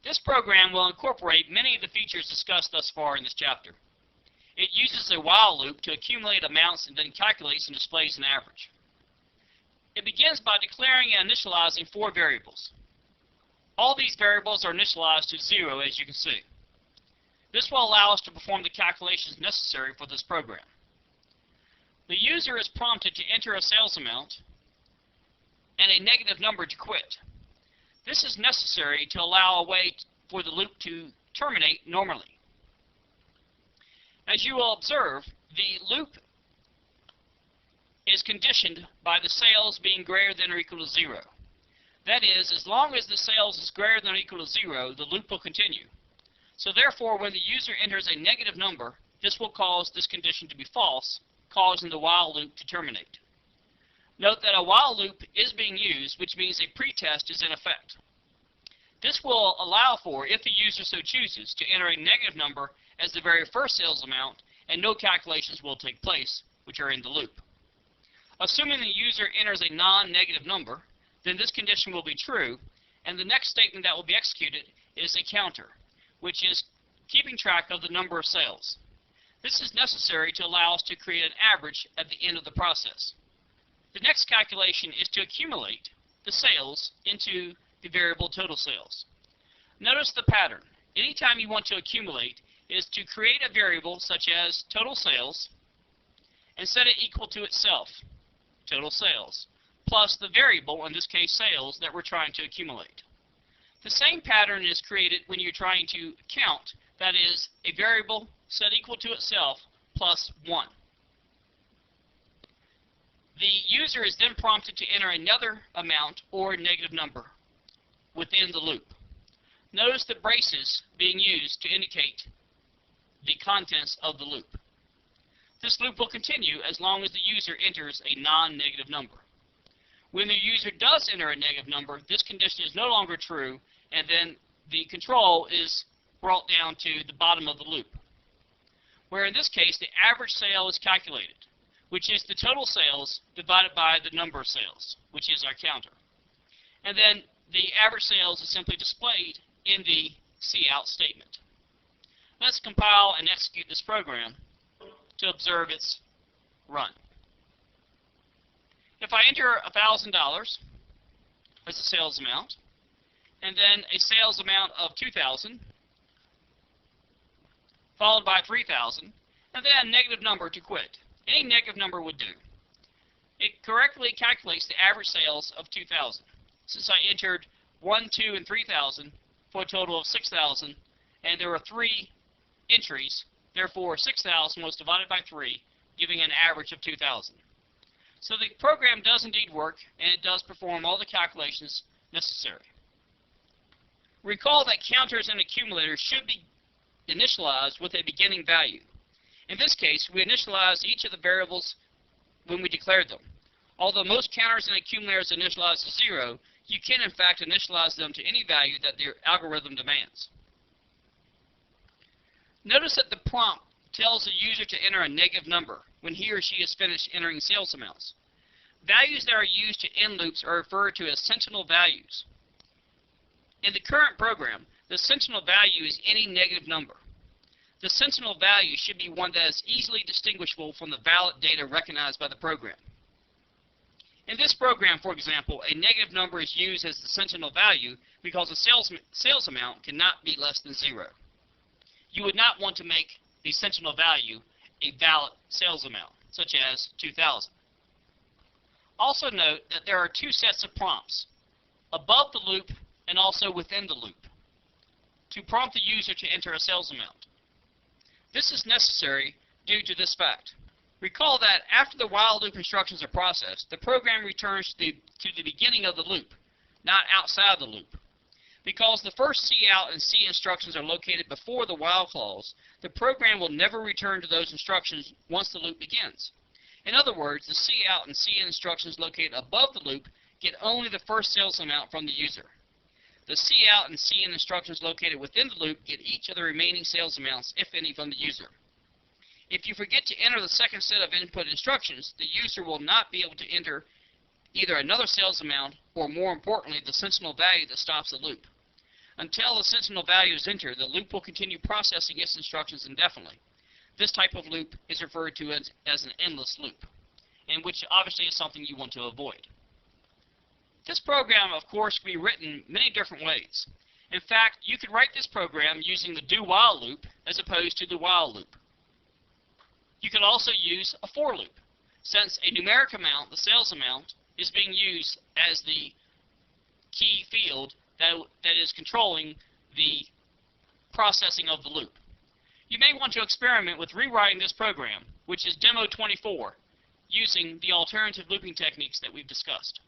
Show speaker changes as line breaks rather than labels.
This program will incorporate many of the features discussed thus far in this chapter. It uses a while loop to accumulate amounts and then calculates and displays an average. It begins by declaring and initializing 4 variables. All these variables are initialized to 0, as you can see. This will allow us to perform the calculations necessary for this program. The user is prompted to enter a sales amount and a negative number to quit. This is necessary to allow a way for the loop to terminate normally. As you will observe, the loop is conditioned by the sales being greater than or equal to 0. That is, as long as the sales is greater than or equal to 0, the loop will continue. So therefore, when the user enters a negative number, this will cause this condition to be false, causing the while loop to terminate. Note that a while loop is being used, which means a pretest is in effect. This will allow for, if the user so chooses, to enter a negative number as the very first sales amount, and no calculations will take place, which are in the loop. Assuming the user enters a non-negative number, then this condition will be true, and the next statement that will be executed is a counter, which is keeping track of the number of sales. This is necessary to allow us to create an average at the end of the process. The next calculation is to accumulate the sales into the variable total sales. Notice the pattern. Anytime you want to accumulate is to create a variable such as total sales and set it equal to itself, total sales, plus the variable, in this case sales, that we're trying to accumulate. The same pattern is created when you're trying to count, that is, a variable set equal to itself plus 1. The user is then prompted to enter another amount or negative number within the loop. Notice the braces being used to indicate the contents of the loop. This loop will continue as long as the user enters a non-negative number. When the user does enter a negative number, this condition is no longer true, and then the control is brought down to the bottom of the loop, where in this case the average sale is calculated, which is the total sales divided by the number of sales, which is our counter. And then the average sales is simply displayed in the cout statement. Let's compile and execute this program to observe its run. If I enter $1,000 as a sales amount, and then a sales amount of $2,000, followed by $3,000, and then a negative number to quit. Any negative number would do. It correctly calculates the average sales of $2,000. Since I entered 1, 2, and 3,000 for a total of 6,000, and there were 3 entries, therefore 6,000 was divided by 3, giving an average of 2,000. So the program does indeed work, and it does perform all the calculations necessary. Recall that counters and accumulators should be initialized with a beginning value. In this case, we initialized each of the variables when we declared them. Although most counters and accumulators initialize to 0, you can in fact initialize them to any value that the algorithm demands. Notice that the prompt tells the user to enter a negative number when he or she is finished entering sales amounts. Values that are used to end loops are referred to as sentinel values. In the current program, the sentinel value is any negative number. The sentinel value should be one that is easily distinguishable from the valid data recognized by the program. In this program, for example, a negative number is used as the sentinel value because the sales amount cannot be less than 0. You would not want to make the sentinel value a valid sales amount, such as 2,000. Also note that there are 2 sets of prompts, above the loop and also within the loop, to prompt the user to enter a sales amount. This is necessary due to this fact. Recall that after the while loop instructions are processed, the program returns to the beginning of the loop, not outside the loop. Because the first cout and C instructions are located before the while clause, the program will never return to those instructions once the loop begins. In other words, the cout and C instructions located above the loop get only the first sales amount from the user. The cout and C instructions located within the loop get each of the remaining sales amounts, if any, from the user. If you forget to enter the second set of input instructions, the user will not be able to enter either another sales amount or, more importantly, the sentinel value that stops the loop. Until the sentinel value is entered, the loop will continue processing its instructions indefinitely. This type of loop is referred to as an endless loop, and which obviously is something you want to avoid. This program, of course, can be written many different ways. In fact, you could write this program using the do-while loop as opposed to the while loop. You could also use a for loop, since a numeric amount, the sales amount, is being used as the key field that is controlling the processing of the loop. You may want to experiment with rewriting this program, which is Demo 24, using the alternative looping techniques that we've discussed.